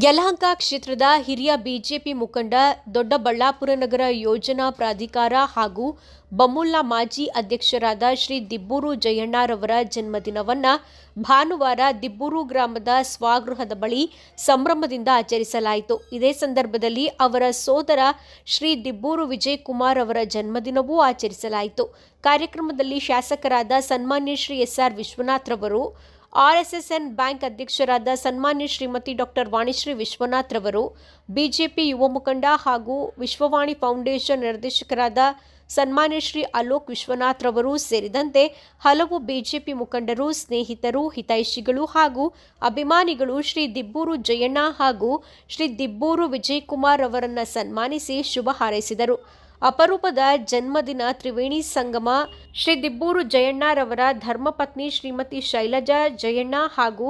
ಯಲಹಂಕ ಕ್ಷೇತ್ರದ ಹಿರಿಯ ಬಿಜೆಪಿ ಮುಖಂಡ, ದೊಡ್ಡಬಳ್ಳಾಪುರ ನಗರ ಯೋಜನಾ ಪ್ರಾಧಿಕಾರ ಹಾಗೂ ಬಮೂಲ್ನ ಮಾಜಿ ಅಧ್ಯಕ್ಷರಾದ ಶ್ರೀ ದಿಬ್ಬೂರು ಜಯಣ್ಣರವರ ಜನ್ಮದಿನವನ್ನು ಭಾನುವಾರ ದಿಬ್ಬೂರು ಗ್ರಾಮದ ಸ್ವಗೃಹದ ಬಳಿ ಸಂಭ್ರಮದಿಂದ ಆಚರಿಸಲಾಯಿತು. ಇದೇ ಸಂದರ್ಭದಲ್ಲಿ ಅವರ ಸೋದರ ಶ್ರೀ ದಿಬ್ಬೂರು ವಿಜಯಕುಮಾರ್ ಅವರ ಜನ್ಮದಿನವೂ ಆಚರಿಸಲಾಯಿತು. ಕಾರ್ಯಕ್ರಮದಲ್ಲಿ ಶಾಸಕರಾದ ಸನ್ಮಾನ್ಯ ಶ್ರೀ ಎಸ್.ಆರ್. ವಿಶ್ವನಾಥ್ ರವರು, ಆರ್ಎಸ್ಎಸ್ಎನ್ ಬ್ಯಾಂಕ್ ಅಧ್ಯಕ್ಷರಾದ ಸನ್ಮಾನ್ಯ ಶ್ರೀಮತಿ ಡಾಕ್ಟರ್ ವಾಣಿಶ್ರೀ ವಿಶ್ವನಾಥ್ ರವರು, ಬಿಜೆಪಿ ಯುವ ಮುಖಂಡ ಹಾಗೂ ವಿಶ್ವವಾಣಿ ಫೌಂಡೇಶನ್ ನಿರ್ದೇಶಕರಾದ ಸನ್ಮಾನ್ಯ ಶ್ರೀ ಅಲೋಕ್ ವಿಶ್ವನಾಥ್ ರವರು ಸೇರಿದಂತೆ ಹಲವು ಬಿಜೆಪಿ ಮುಖಂಡರು, ಸ್ನೇಹಿತರು, ಹಿತೈಷಿಗಳು ಹಾಗೂ ಅಭಿಮಾನಿಗಳು ಶ್ರೀ ದಿಬ್ಬೂರು ಜಯಣ್ಣ ಹಾಗೂ ಶ್ರೀ ದಿಬ್ಬೂರು ವಿಜಯಕುಮಾರ್ ಅವರನ್ನು ಸನ್ಮಾನಿಸಿ ಶುಭ ಹಾರೈಸಿದರು. ಅಪರೂಪದ ಜನ್ಮದಿನ ತ್ರಿವೇಣಿ ಸಂಗಮ ಶ್ರೀ ದಿಬ್ಬೂರು ಜಯಣ್ಣರವರ ಧರ್ಮಪತ್ನಿ ಶ್ರೀಮತಿ ಶೈಲಜಾ ಜಯಣ್ಣ ಹಾಗೂ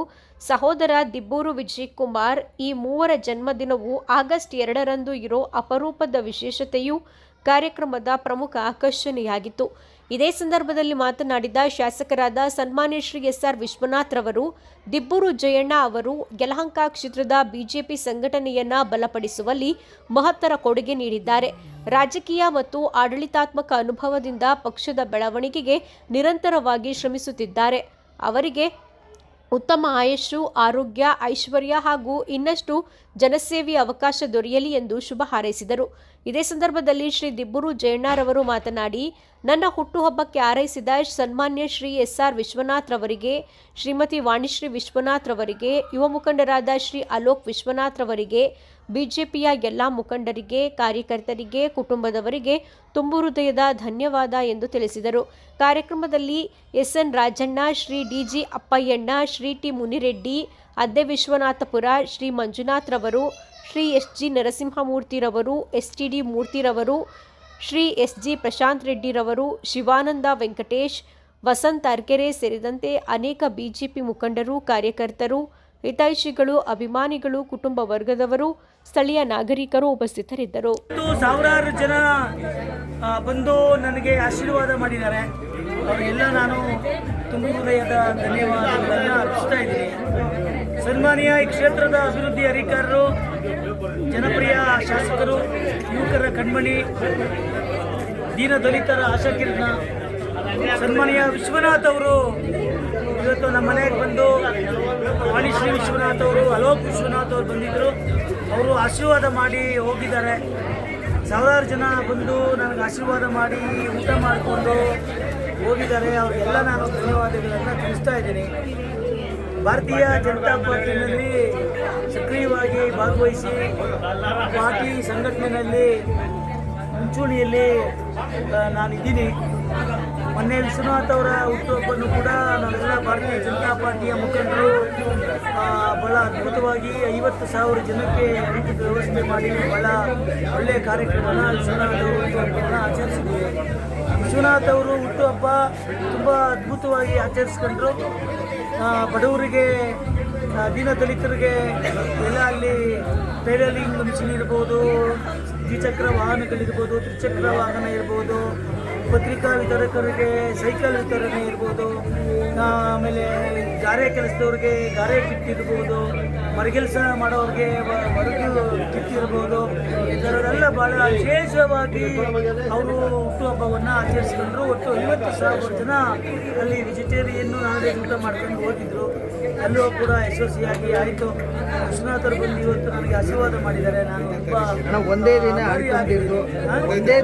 ಸಹೋದರ ದಿಬ್ಬೂರು ವಿಜಯಕುಮಾರ್ ಈ ಮೂವರ ಜನ್ಮದಿನವು ಆಗಸ್ಟ್ 2ರಂದು ಇರೋ ಅಪರೂಪದ ವಿಶೇಷತೆಯು ಕಾರ್ಯಕ್ರಮದ ಪ್ರಮುಖ ಆಕರ್ಷಣೆಯಾಗಿತ್ತು. ಇದೇ ಸಂದರ್ಭದಲ್ಲಿ ಮಾತನಾಡಿದ ಶಾಸಕರಾದ ಸನ್ಮಾನ್ಯ ಶ್ರೀ ಎಸ್.ಆರ್. ವಿಶ್ವನಾಥ್ ರವರು, ದಿಬ್ಬೂರು ಜಯಣ್ಣ ಅವರು ಯಲಹಂಕ ಕ್ಷೇತ್ರದ ಬಿಜೆಪಿ ಸಂಘಟನೆಯನ್ನ ಬಲಪಡಿಸುವಲ್ಲಿ ಮಹತ್ತರ ಕೊಡುಗೆ ನೀಡಿದ್ದಾರೆ. ರಾಜಕೀಯ ಮತ್ತು ಆಡಳಿತಾತ್ಮಕ ಅನುಭವದಿಂದ ಪಕ್ಷದ ಬೆಳವಣಿಗೆಗೆ ನಿರಂತರವಾಗಿ ಶ್ರಮಿಸುತ್ತಿದ್ದಾರೆ. ಅವರಿಗೆ ಉತ್ತಮ ಆಯುಷ್ಯ, ಆರೋಗ್ಯ, ಐಶ್ವರ್ಯ ಹಾಗೂ ಇನ್ನಷ್ಟು ಜನಸೇವೆಯ ಅವಕಾಶ ದೊರೆಯಲಿ ಎಂದು ಶುಭ ಹಾರೈಸಿದರು. ಇದೇ ಸಂದರ್ಭದಲ್ಲಿ ಶ್ರೀ ದಿಬ್ಬೂರು ಜಯಣ್ಣರವರು ಮಾತನಾಡಿ, ನನ್ನ ಹುಟ್ಟುಹಬ್ಬಕ್ಕೆ ಹಾರೈಸಿದ ಸನ್ಮಾನ್ಯ ಶ್ರೀ ಎಸ್.ಆರ್. ವಿಶ್ವನಾಥ್ ರವರಿಗೆ, ಶ್ರೀಮತಿ ವಾಣಿಶ್ರೀ ವಿಶ್ವನಾಥ್ ರವರಿಗೆ, ಯುವ ಮುಖಂಡರಾದ ಶ್ರೀ ಅಲೋಕ್ ವಿಶ್ವನಾಥ್ ರವರಿಗೆ, ಬಿಜೆಪಿಯ ಎಲ್ಲ ಮುಖಂಡರಿಗೆ, ಕಾರ್ಯಕರ್ತರಿಗೆ, ಕುಟುಂಬದವರಿಗೆ ತುಂಬು ಹೃದಯದ ಧನ್ಯವಾದ ಎಂದು ತಿಳಿಸಿದರು. ಕಾರ್ಯಕ್ರಮದಲ್ಲಿ ಎಸ್.ಎನ್. ರಾಜಣ್ಣ, ಶ್ರೀ ಡಿ.ಜಿ. ಅಪ್ಪಯ್ಯಣ್ಣ, ಶ್ರೀ ಟಿ. ಮುನಿರೆಡ್ಡಿ, ಅದ್ದೆ ವಿಶ್ವನಾಥಪುರ, ಶ್ರೀ ಮಂಜುನಾಥ್ ರವರು, ಶ್ರೀ ಎಸ್.ಜಿ. ನರಸಿಂಹಮೂರ್ತಿರವರು, ಎಸ್.ಟಿ.ಡಿ. ಮೂರ್ತಿರವರು, ಶ್ರೀ ಎಸ್.ಜಿ. ಪ್ರಶಾಂತ್ ರೆಡ್ಡಿರವರು, ಶಿವಾನಂದ ವೆಂಕಟೇಶ್, ವಸಂತ್ ಅರ್ಕೆರೆ ಸೇರಿದಂತೆ ಅನೇಕ ಬಿಜೆಪಿ ಮುಖಂಡರು, ಕಾರ್ಯಕರ್ತರು, ಹಿತೈಷಿಗಳು, ಅಭಿಮಾನಿಗಳು, ಕುಟುಂಬ ವರ್ಗದವರು, ಸ್ಥಳೀಯ ನಾಗರಿಕರು ಉಪಸ್ಥಿತರಿದ್ದರು. ಸಾವಿರಾರು ಜನ ಬಂದು ನನಗೆ ಆಶೀರ್ವಾದ ಮಾಡಿದ್ದಾರೆ. ಅವರಿಗೆಲ್ಲ ನಾನು ತುಂಬ ಹೃದಯದ ಧನ್ಯವಾದಗಳನ್ನು ಅರ್ಪಿಸ್ತಾ ಇದ್ದೀನಿ. ಸನ್ಮಾನ್ಯ ಈ ಕ್ಷೇತ್ರದ ಅಭಿವೃದ್ಧಿ ಅಧಿಕಾರರು, ಜನಪ್ರಿಯ ಶಾಸಕರು, ಯುವಕರ ಕಣ್ಮಣಿ, ದೀನದಲಿತರ ಆಶಾಕಿರಣ ಸನ್ಮಾನ್ಯ ವಿಶ್ವನಾಥ್ ಅವರು ಇವತ್ತು ನಮ್ಮ ಮನೆಗೆ ಬಂದು, ವಾಣಿಶ್ರೀ ವಿಶ್ವನಾಥ್ ಅವರು, ಅಲೋಕ್ ವಿಶ್ವನಾಥ್ ಅವರು ಬಂದಿದ್ದರು. ಅವರು ಆಶೀರ್ವಾದ ಮಾಡಿ ಹೋಗಿದ್ದಾರೆ. ಸಾವಿರಾರು ಜನ ಬಂದು ನನಗೆ ಆಶೀರ್ವಾದ ಮಾಡಿ ಊಟ ಮಾಡಿಕೊಂಡು ಹೋಗಿದ್ದಾರೆ. ಅವರಿಗೆಲ್ಲ ನಾನು ಧನ್ಯವಾದಗಳನ್ನು ತಿಳಿಸ್ತಾ ಇದ್ದೀನಿ. ಭಾರತೀಯ ಜನತಾ ಪಾರ್ಟಿನಲ್ಲಿ ಸಕ್ರಿಯವಾಗಿ ಭಾಗವಹಿಸಿ ಪಾರ್ಟಿ ಸಂಘಟನೆಯಲ್ಲಿ ಮುಂಚೂಣಿಯಲ್ಲಿ ನಾನಿದ್ದೀನಿ. ಮೊನ್ನೆ ವಿಶ್ವನಾಥ್ ಅವರ ಹುಟ್ಟುಹಬ್ಬನ್ನು ಕೂಡ ನಾವೆಲ್ಲ ಭಾರತೀಯ ಜನತಾ ಪಾರ್ಟಿಯ ಮುಖಂಡರು ಭಾಳ ಅದ್ಭುತವಾಗಿ 50,000 ಜನಕ್ಕೆ ಊಟದ ವ್ಯವಸ್ಥೆ ಮಾಡಿ ಭಾಳ ಒಳ್ಳೆಯ ಕಾರ್ಯಕ್ರಮನ ವಿಶ್ವನಾಥ್ ಅವರು ಹುಟ್ಟುಹಬ್ಬವನ್ನು ಆಚರಿಸಿದ್ದೀವಿ. ವಿಶ್ವನಾಥ್ ಅವರು ಹುಟ್ಟುಹಬ್ಬ ತುಂಬ ಅದ್ಭುತವಾಗಿ ಆಚರಿಸ್ಕೊಂಡ್ರು. ಬಡವರಿಗೆ, ದೀನದಲಿತರಿಗೆ ಎಲ್ಲ ಅಲ್ಲಿ ಪೇಡಲಿಂಗ್ ಮಿಷಿನ್ ಇರ್ಬೋದು, ದ್ವಿಚಕ್ರ ವಾಹನಗಳಿರ್ಬೋದು, ತ್ರಿಚಕ್ರ ವಾಹನ ಇರ್ಬೋದು, ಪತ್ರಿಕಾ ವಿತರಕರಿಗೆ ಸೈಕಲ್ ವಿತರಣೆ ಇರ್ಬೋದು, ಆಮೇಲೆ ಗಾರೆ ಕೆಲಸದವ್ರಿಗೆ ಗಾರೆ ಕಿಟ್ ಇರ್ಬೋದು, ಮರಗೆಲಸ ಮಾಡೋರಿಗೆ ಮರಳು ಕಿಟ್ ಇರ್ಬೋದು. ಇದರಲ್ಲೆಲ್ಲ ಭಾಳ ವಿಶೇಷವಾಗಿ ಅವರು ಹುಟ್ಟುಹಬ್ಬವನ್ನು ಆಚರಿಸ್ಕೊಂಡ್ರು. ಒಟ್ಟು 50,000 ಜನ ಅಲ್ಲಿ ವೆಜಿಟೇರಿಯನ್ನು ನಾನ್ ವೆಜ್ ಊಟ ಮಾಡ್ಕೊಂಡು ಹೋಗಿದ್ರು. ಎಲ್ಲೂ ಕೂಡ ಯಶಸ್ವಿಯಾಗಿ ಆಯಿತು. ವಿಶ್ವನಾಥರು ಬಂದು ಇವತ್ತು ನನಗೆ ಆಶೀರ್ವಾದ ಮಾಡಿದ್ದಾರೆ. ನಾನು ಒಂದೇ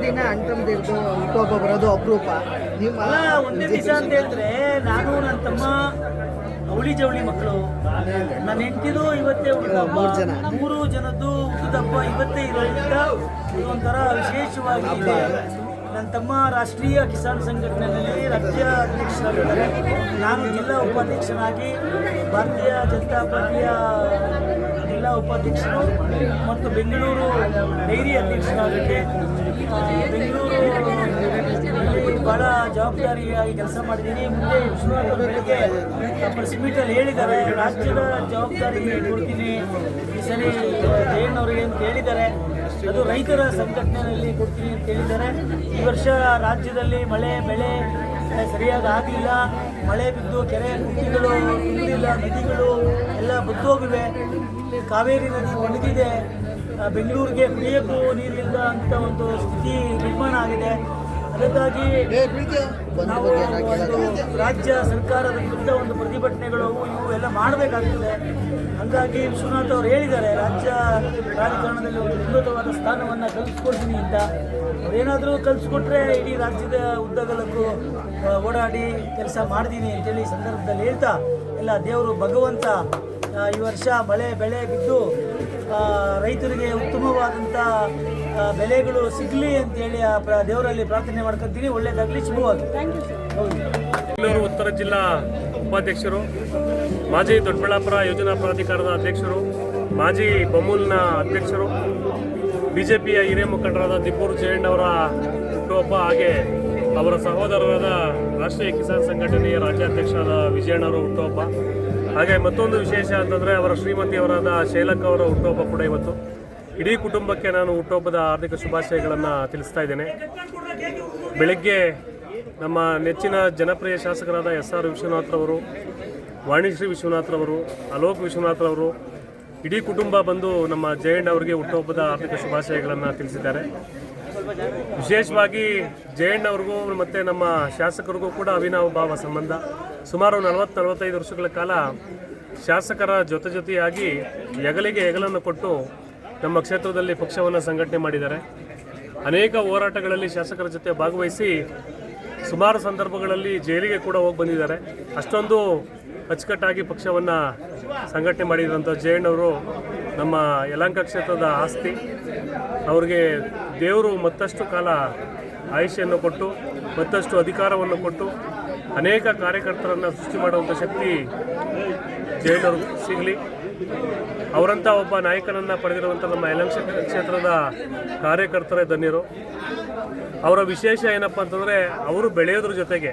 ದಿನ ಅಂಟಮ್ದಿರ್ದು ಹುಟ್ಟುಹಬ್ಬ ಬರೋದು ಅಪರೂಪ. ಒಂದೇ ದಿವಸ ಅಂತ ಹೇಳಿದ್ರೆ, ನಾನು ನನ್ನ ತಮ್ಮ ಅವಳಿ ಜವಳಿ ಮಕ್ಕಳು, ನನ್ನ ಹೆಂಡತಿದು ಇವತ್ತೇ ಹುಟ್ಟುಹಬ್ಬ, 3 ಜನದ್ದು ಹುಟ್ಟುಹಬ್ಬ ಇವತ್ತೇ ಇರೋದ್ರಿಂದ ಒಂಥರ ವಿಶೇಷವಾಗಿ ಇದೆ. ನನ್ನ ತಮ್ಮ ರಾಷ್ಟ್ರೀಯ ಕಿಸಾನ್ ಸಂಘಟನೆಯಲ್ಲಿ ರಾಜ್ಯ ಅಧ್ಯಕ್ಷರಾಗಿದ್ದಾರೆ. ನಾನು ಜಿಲ್ಲಾ ಉಪಾಧ್ಯಕ್ಷನಾಗಿ ಭಾರತೀಯ ಜನತಾ ಪಾರ್ಟಿಯ ಜಿಲ್ಲಾ ಉಪಾಧ್ಯಕ್ಷರು ಮತ್ತು ಬೆಂಗಳೂರು ಡೈರಿ ಅಧ್ಯಕ್ಷರಾಗಿದ್ದೆ. ಬೆಂಗಳೂರು ಭಾಳ ಜವಾಬ್ದಾರಿಯಾಗಿ ಕೆಲಸ ಮಾಡಿದ್ದೀನಿ. ಮುಂದೆ ವಿಶ್ವನಾಥ್ ಅವರಿಗೆ ಪ್ರೆಸ್ ಮೀಟಲ್ಲಿ ಹೇಳಿದ್ದಾರೆ, ರಾಜ್ಯದ ಜವಾಬ್ದಾರಿ ಕೊಡ್ತೀನಿ ಈ ಸರಿ ಜಯಣ್ಣವರಿಗೆ ಅಂತ ಹೇಳಿದ್ದಾರೆ. ಅದು ರೈತರ ಸಂಘಟನೆಯಲ್ಲಿ ಕೊಡ್ತೀನಿ ಅಂತ ಹೇಳಿದ್ದಾರೆ. ಈ ವರ್ಷ ರಾಜ್ಯದಲ್ಲಿ ಮಳೆ ಬೆಳೆ ಸರಿಯಾಗಿ ಆಗಲಿಲ್ಲ. ಮಳೆ ಬಿದ್ದು ಕೆರೆ ಕುಟ್ಟಿಗಳು ತುಂಬಿಲ್ಲ, ನದಿಗಳು ಎಲ್ಲ ಬತ್ತೋಗಿವೆ. ಕಾವೇರಿ ನದಿ ಒಣಗಿದೆ, ಬೆಂಗಳೂರಿಗೆ ಕುಡಿಯೋಕ್ಕೂ ನೀರಿಲ್ಲ ಅಂತ ಒಂದು ಸ್ಥಿತಿ ನಿರ್ಮಾಣ ಆಗಿದೆ. ಅದಕ್ಕಾಗಿ ನಾವು ಒಂದು ರಾಜ್ಯ ಸರ್ಕಾರದ ವಿರುದ್ಧ ಒಂದು ಪ್ರತಿಭಟನೆಗಳು ಇವು ಎಲ್ಲ ಮಾಡಬೇಕಾಗ್ತದೆ. ಹಾಗಾಗಿ ವಿಶ್ವನಾಥ್ ಅವರು ಹೇಳಿದ್ದಾರೆ, ರಾಜ್ಯ ರಾಜಕಾರಣದಲ್ಲಿ ಒಂದು ಉನ್ನತವಾದ ಸ್ಥಾನವನ್ನು ಕಲ್ಪಿಸ್ಕೊಡ್ತೀನಿ ಅಂತ. ಅವರೇನಾದರೂ ಕಲ್ಪಿಸ್ಕೊಟ್ರೆ ಇಡೀ ರಾಜ್ಯದ ಉದ್ದಗಲಕ್ಕೂ ಓಡಾಡಿ ಕೆಲಸ ಮಾಡ್ತೀನಿ ಅಂತೇಳಿ ಈ ಸಂದರ್ಭದಲ್ಲಿ ಹೇಳ್ತಾ, ಎಲ್ಲ ದೇವರು ಭಗವಂತ ಈ ವರ್ಷ ಮಳೆ ಬೆಳೆ ಬಿದ್ದು ರೈತರಿಗೆ ಉತ್ತಮವಾದಂಥ ಬೆಲೆಗಳು ಸಿಗಲಿ ಅಂತೇಳಿ ದೇವರಲ್ಲಿ ಪ್ರಾರ್ಥನೆ ಮಾಡ್ಕೊತೀನಿ. ಒಳ್ಳೆಯದಾಗಲಿ, ಶುಭವಾಗಲಿ. ಬೆಂಗಳೂರು ಉತ್ತರ ಜಿಲ್ಲಾ ಉಪಾಧ್ಯಕ್ಷರು, ಮಾಜಿ ದೊಡ್ಡಬಳ್ಳಾಪುರ ಯೋಜನಾ ಪ್ರಾಧಿಕಾರದ ಅಧ್ಯಕ್ಷರು, ಮಾಜಿ ಬಮೂಲ್ನ ಅಧ್ಯಕ್ಷರು, ಬಿಜೆಪಿಯ ಹಿರಿಯ ಮುಖಂಡರಾದ ದಿಬ್ಬೂರು ಜಯಣ್ಣವರ ಹುಟ್ಟುಹಬ್ಬ, ಹಾಗೆ ಅವರ ಸಹೋದರರಾದ ರಾಷ್ಟ್ರೀಯ ಕಿಸಾನ್ ಸಂಘಟನೆಯ ರಾಜ್ಯಾಧ್ಯಕ್ಷರಾದ ವಿಜಯಣ್ಣವರ ಹುಟ್ಟುಹಬ್ಬ. ಹಾಗೆ ಮತ್ತೊಂದು ವಿಶೇಷ ಅಂತಂದರೆ ಅವರ ಶ್ರೀಮತಿಯವರಾದ ಶೈಲಕ್ಕ ಅವರ ಹುಟ್ಟುಹಬ್ಬ ಕೂಡ ಇವತ್ತು. ಇಡೀ ಕುಟುಂಬಕ್ಕೆ ನಾನು ಹುಟ್ಟುಹಬ್ಬದ ಹಾರ್ದಿಕ ಶುಭಾಶಯಗಳನ್ನು ತಿಳಿಸ್ತಾ ಇದ್ದೇನೆ. ಬೆಳಗ್ಗೆ ನಮ್ಮ ನೆಚ್ಚಿನ ಜನಪ್ರಿಯ ಶಾಸಕರಾದ SR ವಿಶ್ವನಾಥ್ರವರು, ವಾಣಿಶ್ರೀ ವಿಶ್ವನಾಥ್ರವರು, ಅಲೋಕ್ ವಿಶ್ವನಾಥ್ರವರು, ಇಡೀ ಕುಟುಂಬ ಬಂದು ನಮ್ಮ ಜಯಣ್ಣ ಅವರಿಗೆ ಹುಟ್ಟುಹಬ್ಬದ ಹಾರ್ದಿಕ ಶುಭಾಶಯಗಳನ್ನು ತಿಳಿಸಿದ್ದಾರೆ. ವಿಶೇಷವಾಗಿ ಜಯಣ್ಣ ಅವ್ರಿಗೂ ಮತ್ತು ನಮ್ಮ ಶಾಸಕರಿಗೂ ಕೂಡ ಅವಿನಾಭಾವ ಸಂಬಂಧ. ಸುಮಾರು 40-45 ವರ್ಷಗಳ ಕಾಲ ಶಾಸಕರ ಜೊತೆಯಾಗಿ ಹೆಗಲಿಗೆ ಹೆಗಲನ್ನು ಕೊಟ್ಟು ನಮ್ಮ ಕ್ಷೇತ್ರದಲ್ಲಿ ಪಕ್ಷವನ್ನು ಸಂಘಟನೆ ಮಾಡಿದ್ದಾರೆ. ಅನೇಕ ಹೋರಾಟಗಳಲ್ಲಿ ಶಾಸಕರ ಜೊತೆ ಭಾಗವಹಿಸಿ ಸುಮಾರು ಸಂದರ್ಭಗಳಲ್ಲಿ ಜೈಲಿಗೆ ಕೂಡ ಹೋಗಿ ಬಂದಿದ್ದಾರೆ. ಅಷ್ಟೊಂದು ಅಚ್ಚುಕಟ್ಟಾಗಿ ಪಕ್ಷವನ್ನು ಸಂಘಟನೆ ಮಾಡಿದಂಥ ಜಯಣ್ಣವರು ನಮ್ಮ ಯಲಹಂಕ ಕ್ಷೇತ್ರದ ಆಸ್ತಿ. ಅವರಿಗೆ ದೇವರು ಮತ್ತಷ್ಟು ಕಾಲ ಆಯುಷ್ಯನ್ನು ಕೊಟ್ಟು, ಮತ್ತಷ್ಟು ಅಧಿಕಾರವನ್ನು ಕೊಟ್ಟು, ಅನೇಕ ಕಾರ್ಯಕರ್ತರನ್ನು ಸೃಷ್ಟಿ ಮಾಡುವಂಥ ಶಕ್ತಿ ಜಯಣ್ಣವ್ರಿಗೆ ಸಿಗಲಿ. ಅವರಂಥ ಒಬ್ಬ ನಾಯಕನನ್ನು ಪಡೆದಿರುವಂಥ ನಮ್ಮ ಯಲಹಂಕ ಕ್ಷೇತ್ರದ ಕಾರ್ಯಕರ್ತರೇ ಧನ್ಯರು. ಅವರ ವಿಶೇಷ ಏನಪ್ಪ ಅಂತಂದರೆ, ಅವರು ಬೆಳೆಯೋದ್ರ ಜೊತೆಗೆ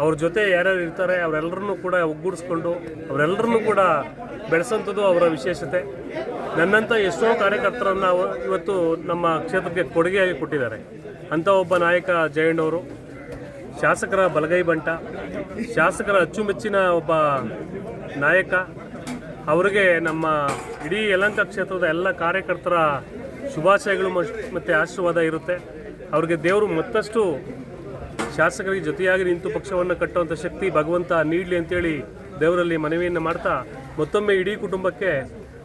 ಅವ್ರ ಜೊತೆ ಯಾರ್ಯಾರು ಇರ್ತಾರೆ ಅವರೆಲ್ಲರನ್ನೂ ಕೂಡ ಒಗ್ಗೂಡಿಸ್ಕೊಂಡು ಅವರೆಲ್ಲರನ್ನೂ ಕೂಡ ಬೆಳೆಸೋಂಥದ್ದು ಅವರ ವಿಶೇಷತೆ. ನನ್ನಂಥ ಎಷ್ಟೋ ಕಾರ್ಯಕರ್ತರನ್ನು ಇವತ್ತು ನಮ್ಮ ಕ್ಷೇತ್ರಕ್ಕೆ ಕೊಡುಗೆಯಾಗಿ ಕೊಟ್ಟಿದ್ದಾರೆ. ಅಂಥ ಒಬ್ಬ ನಾಯಕ ಜಯಣ್ಣವರು. ಶಾಸಕರ ಬಲಗೈ ಬಂಟ, ಶಾಸಕರ ಅಚ್ಚುಮೆಚ್ಚಿನ ಒಬ್ಬ ನಾಯಕ. ಅವರಿಗೆ ನಮ್ಮ ಇಡೀ ಯಲಹಂಕ ಕ್ಷೇತ್ರದ ಎಲ್ಲ ಕಾರ್ಯಕರ್ತರ ಶುಭಾಶಯಗಳು ಮತ್ತು ಆಶೀರ್ವಾದ ಇರುತ್ತೆ. ಅವ್ರಿಗೆ ದೇವರು ಮತ್ತಷ್ಟು ಶಾಸಕರಿಗೆ ಜೊತೆಯಾಗಿ ನಿಂತು ಪಕ್ಷವನ್ನು ಕಟ್ಟುವಂಥ ಶಕ್ತಿ ಭಗವಂತ ನೀಡಲಿ ಅಂತೇಳಿ ದೇವರಲ್ಲಿ ಮನವಿಯನ್ನು ಮಾಡ್ತಾ, ಮತ್ತೊಮ್ಮೆ ಇಡೀ ಕುಟುಂಬಕ್ಕೆ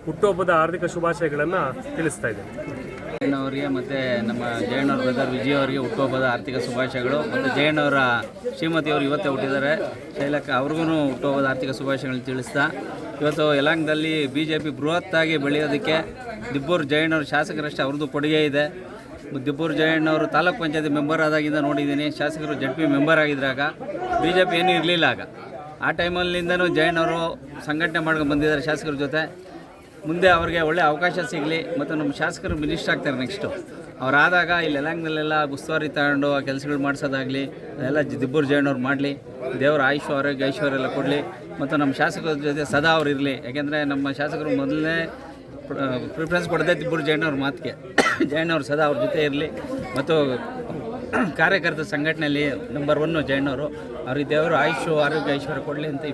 ಹುಟ್ಟುಹಬ್ಬದ ಹಾರ್ದಿಕ ಶುಭಾಶಯಗಳನ್ನು ತಿಳಿಸ್ತಾ ಇದ್ದೇನೆ. ಅವರಿಗೆ ಮತ್ತು ನಮ್ಮ ಜಯಣ್ಣವ್ರ ಬ್ರದರ್ ವಿಜಯ್ ಅವರಿಗೆ ಹುಟ್ಟುಹಬ್ಬದ ಆರ್ಥಿಕ ಶುಭಾಶಯಗಳು. ಮತ್ತು ಜಯಣ್ಣವರ ಶ್ರೀಮತಿಯವರು ಇವತ್ತೇ ಹುಟ್ಟಿದ್ದಾರೆ, ಶೈಲಕ್ಕ, ಅವ್ರಿಗೂ ಹುಟ್ಟುಹಬ್ಬದ ಆರ್ಥಿಕ ಶುಭಾಶಯಗಳನ್ನು ತಿಳಿಸ್ತಾ, ಇವತ್ತು ಯಲಹಂಕದಲ್ಲಿ BJP ಬೃಹತ್ತಾಗಿ ಬೆಳೆಯೋದಕ್ಕೆ ದಿಬ್ಬೂರು ಜಯಣ್ಣವ್ರ ಶಾಸಕರಷ್ಟೇ ಅವ್ರದ್ದು ಕೊಡುಗೆ ಇದೆ. ದಿಬ್ಬೂರು ಜಯಣ್ಣವರು ತಾಲೂಕ್ ಪಂಚಾಯತಿ ಮೆಂಬರ್ ಆದಾಗಿಂದ ನೋಡಿದ್ದೀನಿ. ಶಾಸಕರು ZP ಮೆಂಬರ್ ಆಗಿದ್ದಾಗ BJP ಏನೂ ಇರಲಿಲ್ಲ. ಆ ಟೈಮಲ್ಲಿಂದನೂ ಜಯಣ್ಣವರು ಸಂಘಟನೆ ಮಾಡ್ಕೊಂಡು ಬಂದಿದ್ದಾರೆ ಶಾಸಕರ ಜೊತೆ. ಮುಂದೆ ಅವ್ರಿಗೆ ಒಳ್ಳೆಯ ಅವಕಾಶ ಸಿಗಲಿ. ಮತ್ತು ನಮ್ಮ ಶಾಸಕರು ಮಿನಿಸ್ಟರ್ ಆಗ್ತಾರೆ ನೆಕ್ಸ್ಟು. ಅವರಾದಾಗ ಇಲ್ಲಿ ಯಲಹಂಕದಲ್ಲೆಲ್ಲ ಉಸ್ತುವಾರಿ ತಗೊಂಡು ಆ ಕೆಲಸಗಳು ಮಾಡಿಸೋದಾಗಲಿ ಅದೆಲ್ಲ ದಿಬ್ಬೂರು ಜಯಣ್ಣವ್ರು ಮಾಡಲಿ. ದೇವರ ಆಯುಷ್ಯ ಆರೋಗ್ಯ ಐಶ್ವರ್ಯ ಎಲ್ಲ ಕೊಡಲಿ. ಮತ್ತು ನಮ್ಮ ಶಾಸಕರ ಜೊತೆ ಸದಾ ಅವ್ರು ಇರಲಿ. ಯಾಕೆಂದರೆ ನಮ್ಮ ಶಾಸಕರು ಮೊದಲನೇ ಪ್ರಿಫರೆನ್ಸ್ ಕೊಡದೆ ದಿಬ್ಬೂರು ಜಯಣ್ಣವ್ರ ಮಾತಿಗೆ. ಜಯಣ್ಣವ್ರು ಸದಾ ಅವ್ರ ಜೊತೆ ಇರಲಿ. ಮತ್ತು ಕಾರ್ಯಕರ್ತರ ಸಂಘಟನೆಯಲ್ಲಿ ನಂಬರ್ 1 ಜಯಣ್ಣವರು. ಅವ್ರಿಗೆ ದೇವರು ಆಯುಷ್ಯ ಆರೋಗ್ಯ ಐಶ್ವರ್ಯ ಕೊಡಲಿ ಅಂತ